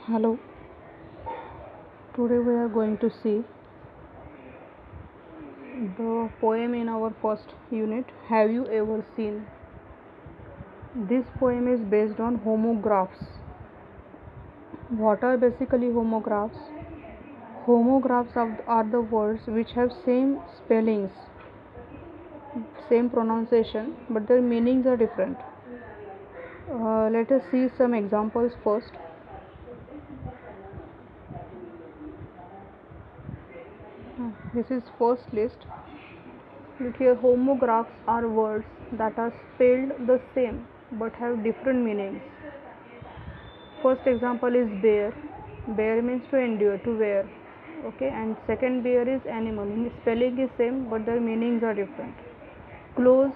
Hello, today we are going to see the poem in our first unit. Have you ever seen? This poem is based on homographs. What are basically homographs? Homographs are the words which have same spellings, same pronunciation, but their meanings are different. Let us see some examples first. This is first list. Look here, homographs are words that are spelled the same but have different meanings. First example is bear. Bear means to endure, to wear. Okay, and second bear is animal. Spelling is same but their meanings are different. Close.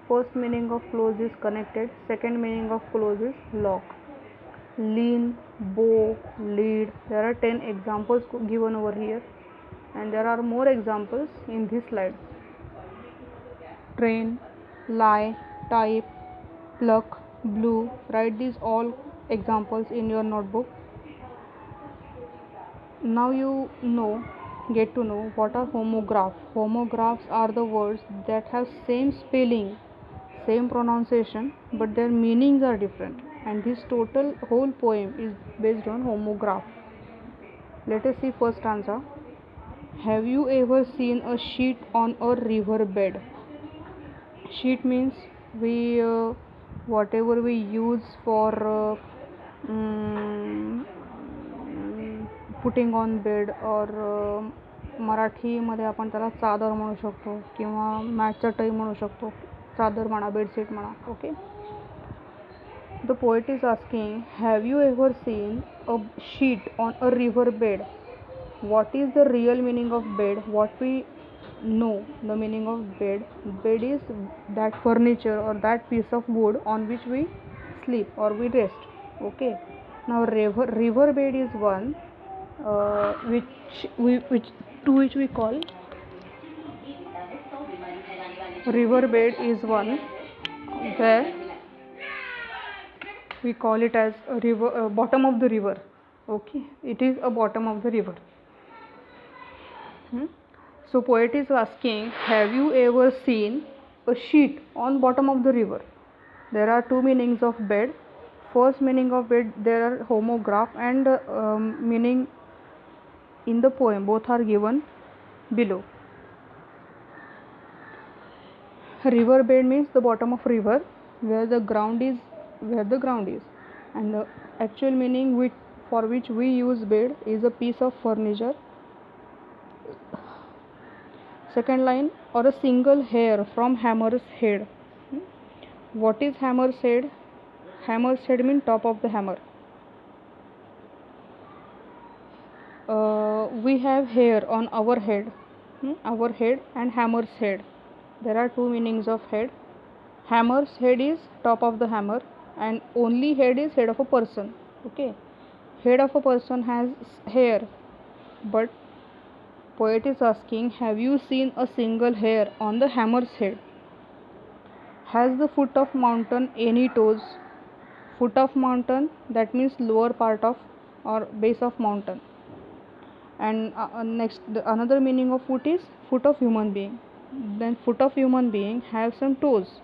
First meaning of close is connected. Second meaning of close is lock. Lean, bow, lead. There are 10 examples given over here, and there are more examples in this slide. Train, lie, type, pluck, blue. Write these all examples in your notebook. Now you get to know what are homographs. Homographs are the words that have same spelling, same pronunciation, but their meanings are different, and this whole poem is based on homograph. Let us see first answer. Have you ever seen a sheet on a river bed? Sheet means we whatever we use for putting on bed और मराठीमध्ये आपण त्याला चादर म्हणू शकतो किंवा mat चटई म्हणू शकतो. चादर म्हणा, बेडशीट म्हणा. Okay. The poet is asking, have you ever seen a sheet on a river bed? What is the real meaning of bed? What we know the meaning of bed. Bed is that furniture or that piece of wood on which we sleep or we rest. Okay. Now river bed is one which we call river bed is one where we call it as a river, bottom of the river. Okay, it is a bottom of the river. So poet is asking, have you ever seen a sheet on bottom of the river? There are two meanings of bed. First meaning of bed, there are homograph and meaning in the poem. Both are given below. River bed means the bottom of river where the ground is, and the actual meaning for which we use bed is a piece of furniture. Second line, or a single hair from hammer's head. What is hammer's head? Hammer's head means top of the hammer. We have hair on our head. Our head and hammer's head. There are two meanings of head. Hammer's head is top of the hammer, and only head is head of a person. Okay. Head of a person has hair, but poet is asking, have you seen a single hair on the hammer's head? Has the foot of mountain any toes? Foot of mountain, that means lower part of or base of mountain. And next, another meaning of foot is foot of human being. Then foot of human being have some toes.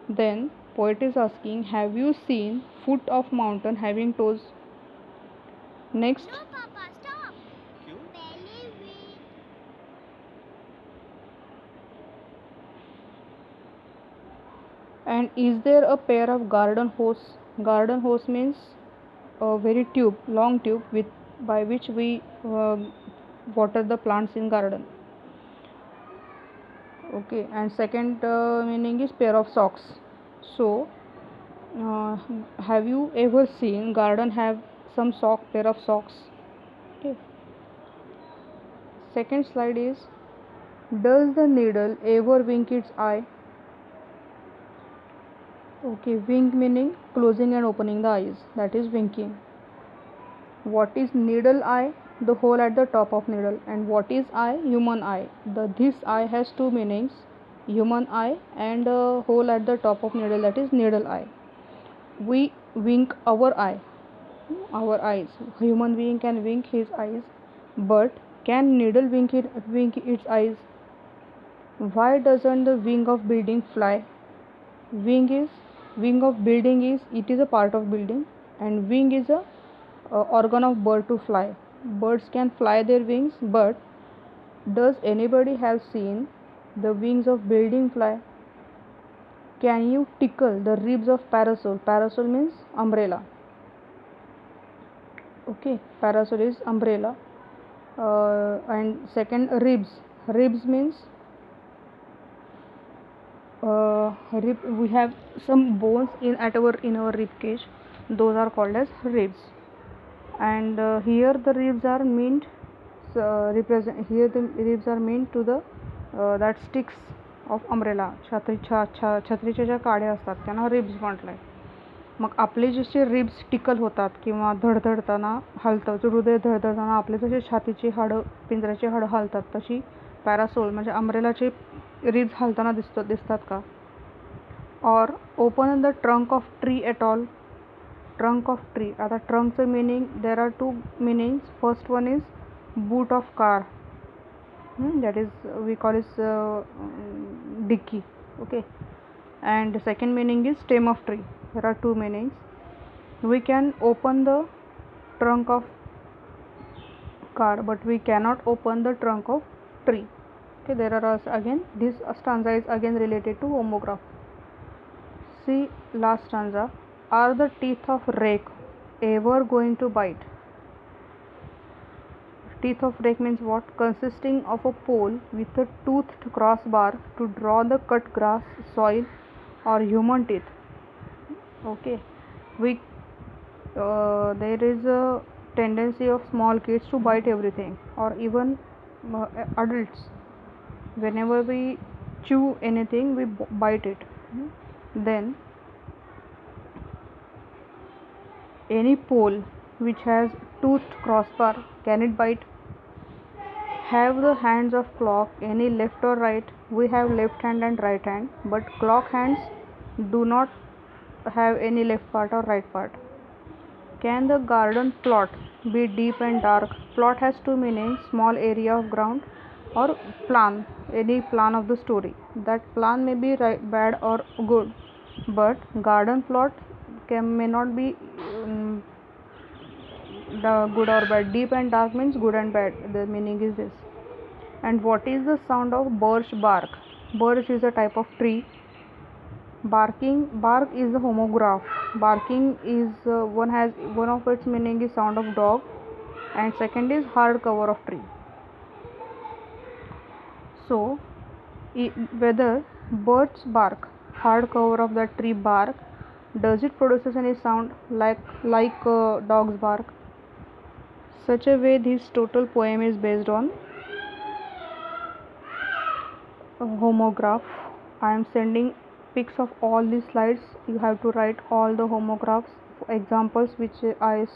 Then poet is asking, have you seen foot of mountain having toes? Next. No, Papa, stop. And is there a pair of garden hose? Garden hose means a very long tube by which we water the plants in garden. Okay, and second meaning is pair of socks. So have you ever seen garden have some pair of socks? Okay. Second slide is, does the needle ever wink its eye? Okay, wink meaning closing and opening the eyes, that is winking. What is needle eye? The hole at the top of needle. And what is eye? Human eye. This eye has two meanings, human eye and a hole at the top of needle, that is needle eye. We wink our eye. our eyes. Human being can wink his eyes, but can needle wink its eyes? Why doesn't the wing of building fly? Wing is wing of building is it is a part of building, and wing is a organ of bird to fly. Birds can fly their wings, but does anybody have seen the wings of building fly? Can you tickle the ribs of parasol? Parasol means umbrella. Okay, parasol is umbrella. And second, ribs. Ribs means we have some bones in our rib cage. Those are called as ribs. And here the ribs are meant represent. Here the ribs are meant to the that sticks of umbrella. छत्रीच्या ज्या काड्या असतात त्यांना ribs म्हटलंय. मग आपले जसे ribs tackle होतात किंवा धडधडताना हलतं, हृदय धडधडताना आपले जसे छातीची हाडं, पिंजऱ्याची हाडं हलतात, तशी पॅरासोल म्हणजे अम्ब्रेलाचे रिब्स हलताना दिसतात का? और open the trunk of tree at all. Trunk of tree. आता ट्रंकचं meaning, there are two meanings. First one is boot of car, that is we call it dicky. Okay, and the second meaning is stem of tree. There are two meanings. We can open the trunk of car, but we cannot open the trunk of tree. Okay, there are again, this stanza is again related to homograph. See last stanza. Are the teeth of rake ever going to bite? Teeth of rake means what? Consisting of a pole with a toothed crossbar to draw the cut grass, soil, or human teeth. Okay, there is a tendency of small kids to bite everything, or even adults. Whenever we chew anything, we bite it. Then any pole which has toothed crossbar, can it bite? Have the hands of clock any left or right? We have left hand and right hand, but clock hands do not have any left part or right part. Can the garden plot be deep and dark? Plot has two meanings: small area of ground, or plan, any plan of the story. That plan may be right, bad or good, but garden plot may not be the good or bad. Deep and dark means good and bad. The meaning is this. And what is the sound of birch bark? Birch is a type of tree. Bark is the homograph. Barking is one of its meaning is sound of dog, and second is hard cover of tree. So whether birch bark, hard cover of that tree bark, does it produces any sound like dog's bark? Such a way this total poem is based on homograph. I am sending pics of all these slides. You have to write all the homographs examples which I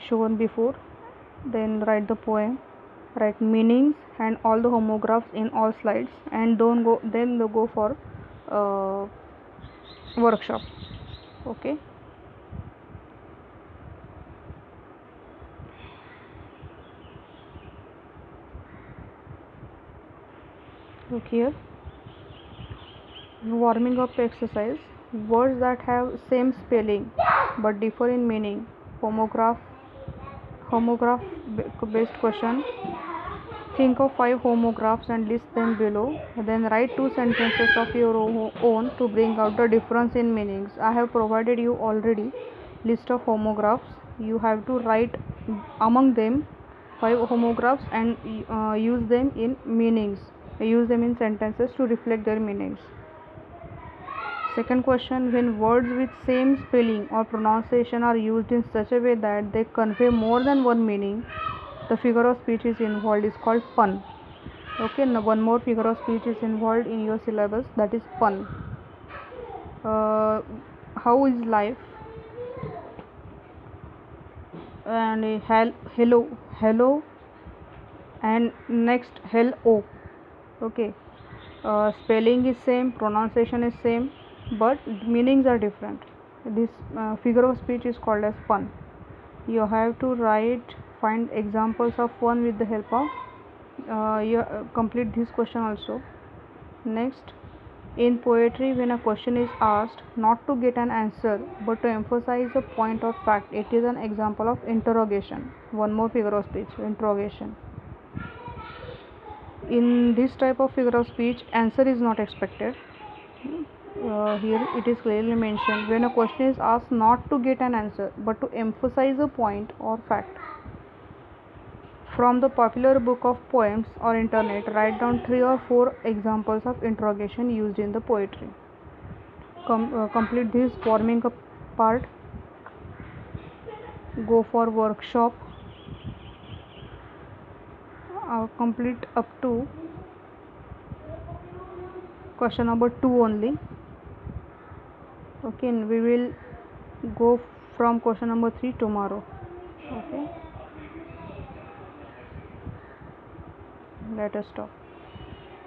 shown before. Then write the poem, write meanings and all the homographs in all slides, and then go for workshop. Okay. Look here, warming up exercise. Words that have same spelling but differ in meaning. Homograph based question. Think of 5 homographs and list them below. Then write 2 sentences of your own to bring out the difference in meanings. I have provided you already list of homographs. You have to write among them 5 homographs and use them in meanings. Use them in sentences to reflect their meanings. Second question, when words with same spelling or pronunciation are used in such a way that they convey more than one meaning, the figure of speech is involved, is called pun. Okay, now one more figure of speech is involved in your syllabus, that is pun. How is life? And hello, and next hello. Okay, spelling is same, pronunciation is same, but meanings are different. This figure of speech is called as pun. You have to find examples of pun with the help of complete this question also. Next, in poetry, when a question is asked not to get an answer but to emphasize a point or fact, it is an example of interrogation. One more figure of speech, interrogation. In this type of figure of speech, answer is not expected. Here it is clearly mentioned, when a question is asked not to get an answer but to emphasize a point or fact. From the popular book of poems or internet, write down 3 or 4 examples of interrogation used in the poetry. Complete this warming up part. Go for workshop. Complete up to question number 2 only. Okay, we will go from question number 3 tomorrow. Okay, let us stop.